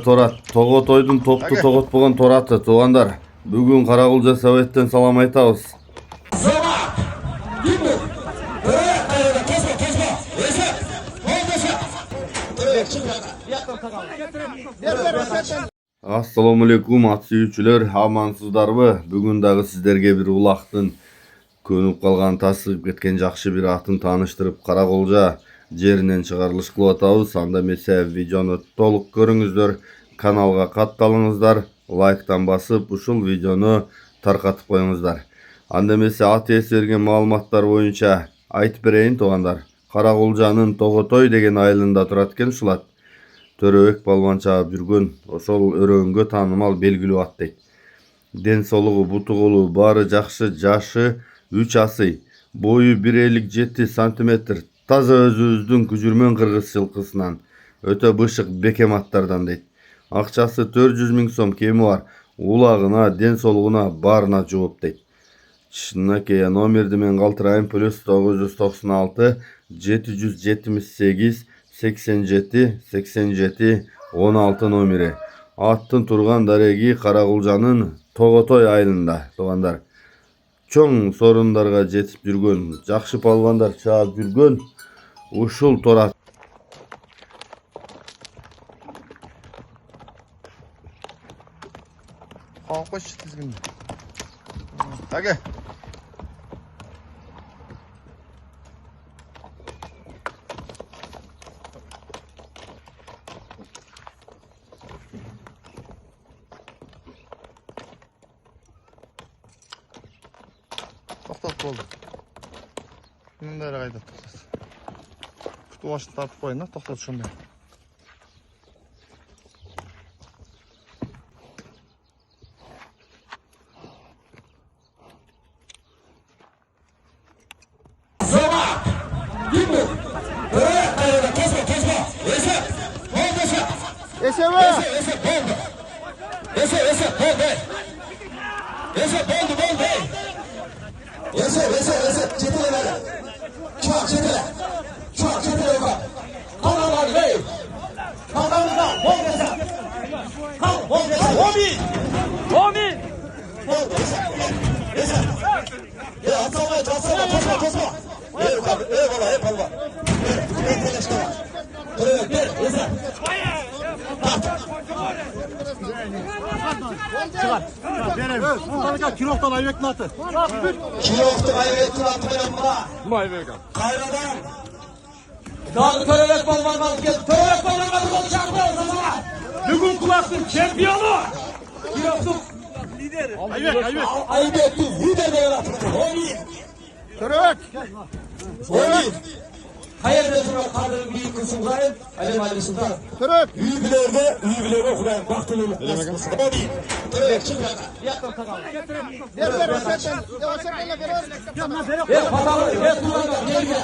Торат, Тогот ойдун топту тогот болгон Тораты, туугандар. Бүгүн Карагулжа Советтен салам айтабыз. Ассаламу алейкум, ат сүйүүчүлөр, амансыздарбы? Бүгүн дагы сиздерге бир улактын көнүп калган, тасыгып кеткен жакшы бир атын тааныштырып, Карагулжа жеринен чыгарылыш кылып атабыз. Анда эмесе видеону толук көрүңүздөр, каналга катталыңыздар, лайктан басып, ушул видеону таркатып коюңуздар. Анда эмесе ат ээси берген маалыматтар боюнча айтып берейин туугандар. Карагулжанын Тоготой деген айылында турат экен ушул ат. Төрөбек балбан чаап жүргөн, ошол өрөөнгө таанымал белгилүү ат дейт. Ден соолугу, буту колу баары жакшы, жашы 3 асый, бою 1,57 сантиметр, таза өзүбүздүн күжүрмөн кыргыз жылкысынан, өтө бышык бекем аттардан дейт. Акчасы 400 000 сом кеми бар, улагына, ден соолугуна баарына жооп дейт. Чынакей номерди мен калтырайын, +996 778 87 87 16 номери. Аттын турган дареги Карагулжанын Тоготой айылында, туугандар. Чоң сорундарга жетип жүргөн, жакшы палвандар чаап жүргөн ушул Торат. Кош тизгин. Ага. Токтоп болду. Мындай кайдап токтос. Кутубашты тартып коюн да, токтот ошондой. Kiloftan Ayberk'in atı. Kiloftan Ayberk'in atı benim buna. Ayberk'in. Kayradan. Dağlı Törelek Balvan'dan geldi. Törelek Balvan'dan konuşacaktı o zaman. Bugün Kulaksın şampiyonu. Kiloftan lideri. Ayberk. Ayberk'in lideri yaratıldı. Omin. Törelek. Omin. Hayırlı Törelek kadının büyük kısım kayın. Ali Mali Sultan. Törelek. Üyübilerde okuyan baktığını nasıl Omin. Törelek çık yana. Ver. Ver patalı. Ver kullanma. Gel gel.